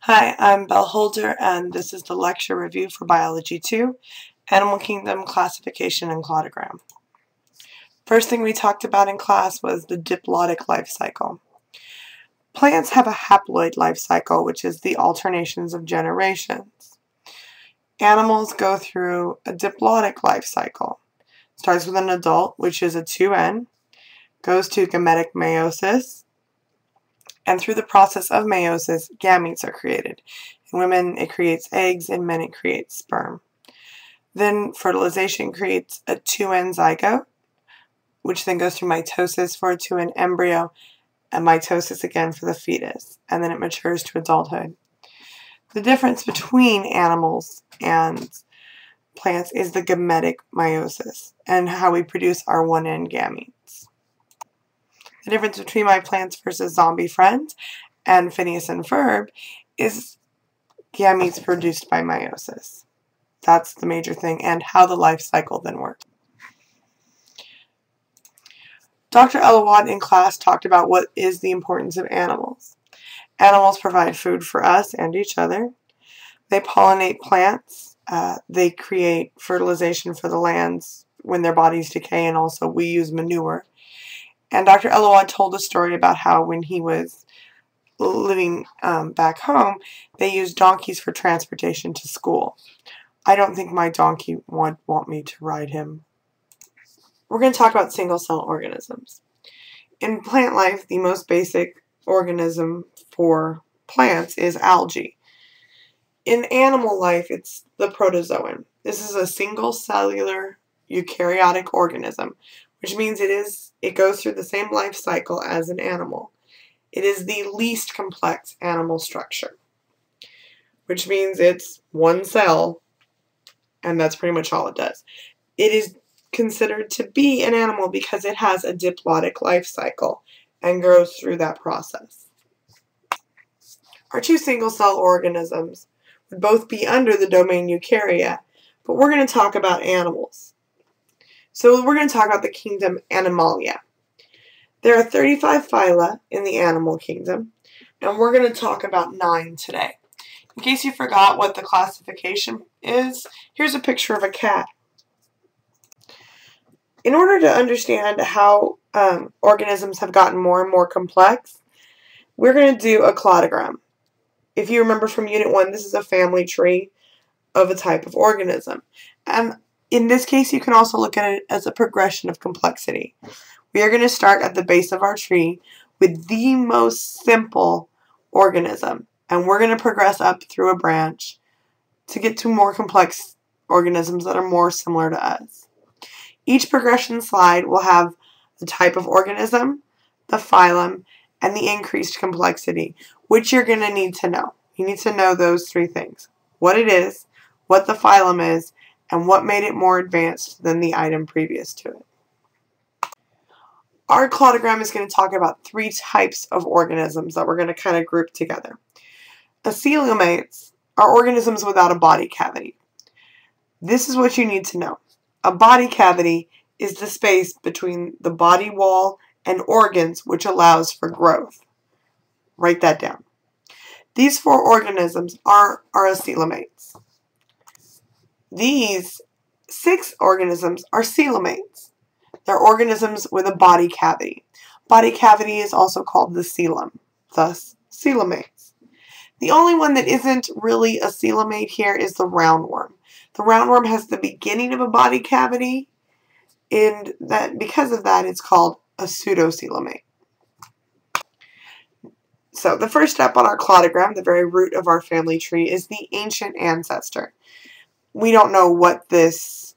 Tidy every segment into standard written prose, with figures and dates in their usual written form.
Hi, I'm Belle Holder, and this is the lecture review for Biology 2, Animal Kingdom Classification and Cladogram. First thing we talked about in class was the diploid life cycle. Plants have a haploid life cycle, which is the alternations of generations. Animals go through a diploid life cycle. Starts with an adult, which is a 2N, goes to gametic meiosis, and through the process of meiosis, gametes are created. In women, it creates eggs. In men, it creates sperm. Then fertilization creates a 2N zygote, which then goes through mitosis for a 2N embryo, and mitosis again for the fetus, and then it matures to adulthood. The difference between animals and plants is the gametic meiosis, and how we produce our 1N gametes. The difference between my plants versus zombie friends and Phineas and Ferb is gametes produced by meiosis. That's the major thing, and how the life cycle then works. Dr. Elawad in class talked about what is the importance of animals. Animals provide food for us and each other. They pollinate plants. They create fertilization for the lands when their bodies decay, and also we use manure. And Dr. Elawad told a story about how when he was living back home, they used donkeys for transportation to school. I don't think my donkey would want me to ride him. We're going to talk about single-cell organisms. In plant life, the most basic organism for plants is algae. In animal life, it's the protozoan. This is a single-cellular eukaryotic organism, which means it goes through the same life cycle as an animal. It is the least complex animal structure, which means it's one cell, and that's pretty much all it does. It is considered to be an animal because it has a diploid life cycle and goes through that process. Our two single-cell organisms would both be under the domain Eukarya, but we're going to talk about animals. So we're going to talk about the kingdom Animalia. There are 35 phyla in the animal kingdom, and we're going to talk about 9 today. In case you forgot what the classification is, here's a picture of a cat. In order to understand how organisms have gotten more and more complex, we're going to do a cladogram. If you remember from Unit 1, this is a family tree of a type of organism. And in this case, you can also look at it as a progression of complexity. We are going to start at the base of our tree with the most simple organism, and we're going to progress up through a branch to get to more complex organisms that are more similar to us. Each progression slide will have the type of organism, the phylum, and the increased complexity, which you're going to need to know. You need to know those 3 things: what it is, what the phylum is, and what made it more advanced than the item previous to it. Our cladogram is going to talk about 3 types of organisms that we're going to kind of group together. Coelomates are organisms without a body cavity. This is what you need to know. A body cavity is the space between the body wall and organs which allows for growth. Write that down. These 4 organisms are coelomates. These 6 organisms are coelomates. They're organisms with a body cavity. Body cavity is also called the coelom, thus coelomates. The only one that isn't really a coelomate here is the roundworm. The roundworm has the beginning of a body cavity, and because of that, it's called a pseudocoelomate. So the first step on our cladogram, the very root of our family tree, is the ancient ancestor. We don't know what this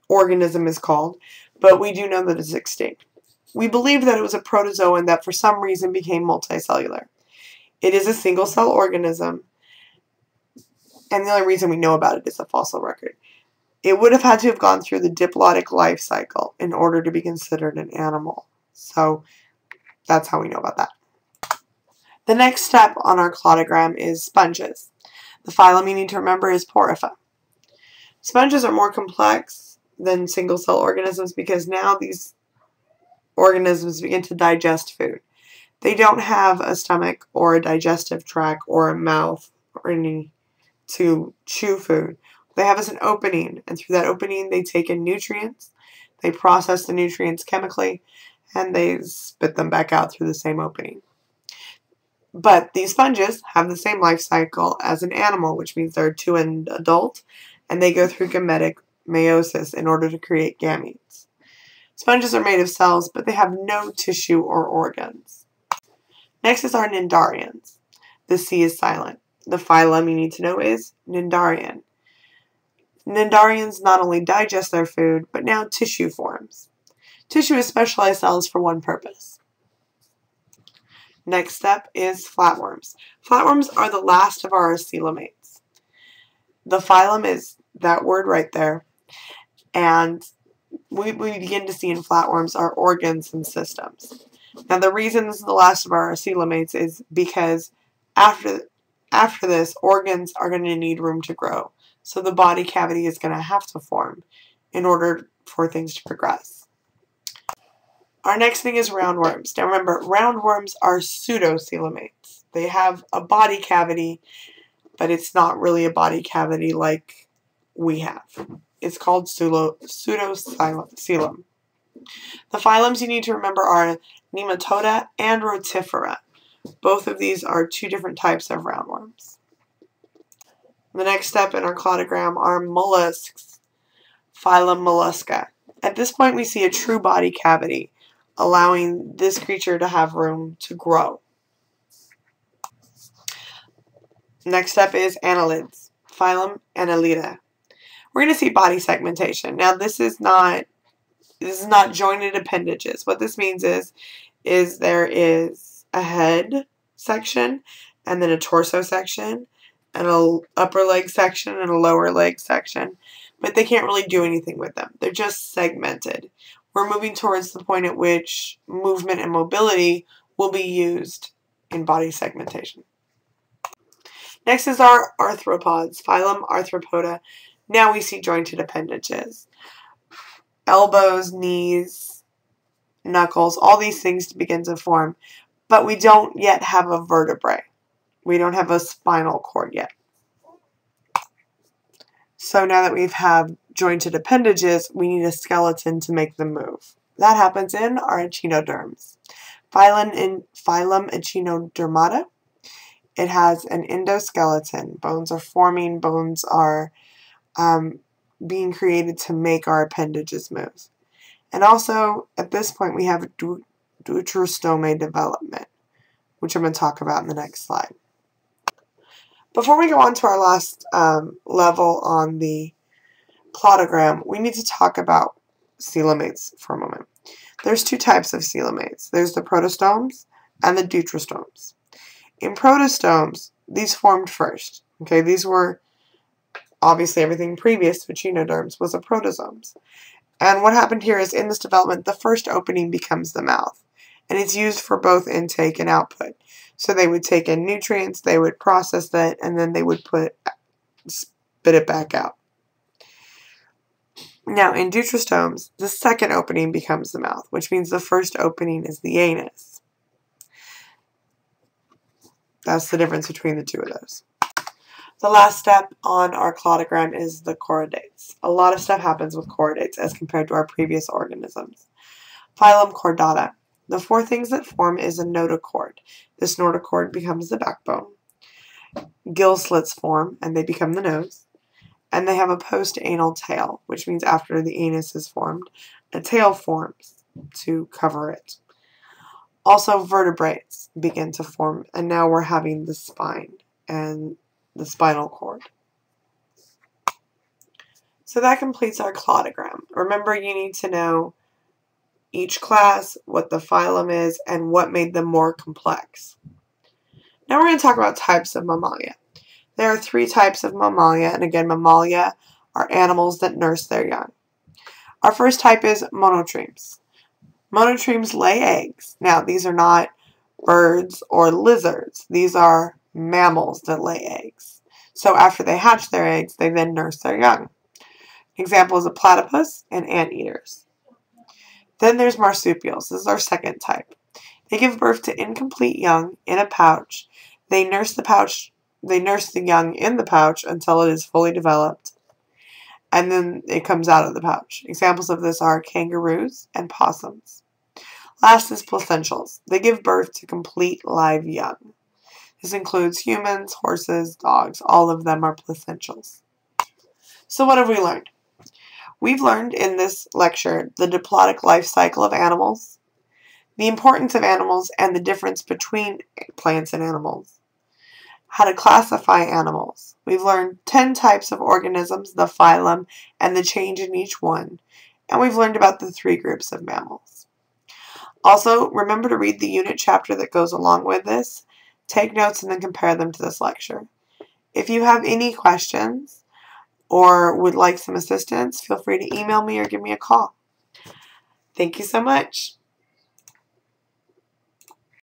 organism is called, but we do know that it's extinct. We believe that it was a protozoan that for some reason became multicellular. It is a single-cell organism, and the only reason we know about it is a fossil record. It would have had to have gone through the diploid life cycle in order to be considered an animal. So that's how we know about that. The next step on our cladogram is sponges. The phylum you need to remember is Porphyra. Sponges are more complex than single-cell organisms because now these organisms begin to digest food. They don't have a stomach or a digestive tract or a mouth or any to chew food. What they have is an opening, and through that opening they take in nutrients, they process the nutrients chemically, and they spit them back out through the same opening. But these sponges have the same life cycle as an animal, which means they're to an adult, and they go through gametic meiosis in order to create gametes. Sponges are made of cells, but they have no tissue or organs. Next is our Cnidarians. The C is silent. The phylum you need to know is Cnidarian. Cnidarians not only digest their food, but now tissue forms. Tissue is specialized cells for one purpose. Next step is flatworms. Flatworms are the last of our coelomates. The phylum is that word right there, and we begin to see in flatworms our organs and systems. Now the reason this is the last of our coelomates is because after this, organs are going to need room to grow. So the body cavity is going to have to form in order for things to progress. Our next thing is roundworms. Now remember, roundworms are pseudocoelomates. They have a body cavity, but it's not really a body cavity like we have. It's called pseudocoelom. The phylums you need to remember are Nematoda and Rotifera. Both of these are two different types of roundworms. The next step in our cladogram are mollusks, phylum Mollusca. At this point we see a true body cavity, allowing this creature to have room to grow. Next step is annelids, phylum Annelida. We're going to see body segmentation. Now this is not jointed appendages. What this means is there is a head section, and then a torso section, and an upper leg section, and a lower leg section. But they can't really do anything with them. They're just segmented. We're moving towards the point at which movement and mobility will be used in body segmentation. Next is our arthropods, phylum Arthropoda. Now we see jointed appendages. Elbows, knees, knuckles, all these things begin to form, but we don't yet have a vertebrae. We don't have a spinal cord yet. So now that we have jointed appendages, we need a skeleton to make them move. That happens in our echinoderms. Phylum Echinodermata. It has an endoskeleton. Bones are forming, bones are being created to make our appendages move. And also, at this point, we have deuterostome development, which I'm going to talk about in the next slide. Before we go on to our last level on the cladogram, we need to talk about coelomates for a moment. There's two types of coelomates. There's the protostomes and the deuterostomes. In protostomes, these formed first. Okay, these were obviously everything previous to echinoderms was a protozomes. And what happened here is in this development, the first opening becomes the mouth. And it's used for both intake and output. So they would take in nutrients, they would process that, and then they would spit it back out. Now, in deuterostomes, the second opening becomes the mouth, which means the first opening is the anus. That's the difference between the two of those. The last step on our cladogram is the choroidates. A lot of stuff happens with choroidates as compared to our previous organisms. Phylum Chordata. The four things that form is a notochord. This notochord becomes the backbone. Gill slits form, and they become the nose. And they have a post-anal tail, which means after the anus is formed, a tail forms to cover it. Also, vertebrates begin to form, and now we're having the spine and the spinal cord. So that completes our cladogram. Remember, you need to know each class, what the phylum is, and what made them more complex. Now we're going to talk about types of mammalia. There are three types of mammalia, and again, mammalia are animals that nurse their young. Our first type is monotremes. Monotremes lay eggs. Now, these are not birds or lizards. These are mammals that lay eggs. So after they hatch their eggs, they then nurse their young. Examples of platypus and anteaters. Then there's marsupials. This is our second type. They give birth to incomplete young in a pouch. They nurse the young in the pouch until it is fully developed, and then it comes out of the pouch. Examples of this are kangaroos and possums. Last is placentials. They give birth to complete live young. This includes humans, horses, dogs. All of them are placentials. So what have we learned? We've learned in this lecture the diplotic life cycle of animals, the importance of animals and the difference between plants and animals, how to classify animals. We've learned 10 types of organisms, the phylum, and the change in each one, and we've learned about the 3 groups of mammals. Also, remember to read the unit chapter that goes along with this, take notes, and then compare them to this lecture. If you have any questions or would like some assistance, feel free to email me or give me a call. Thank you so much.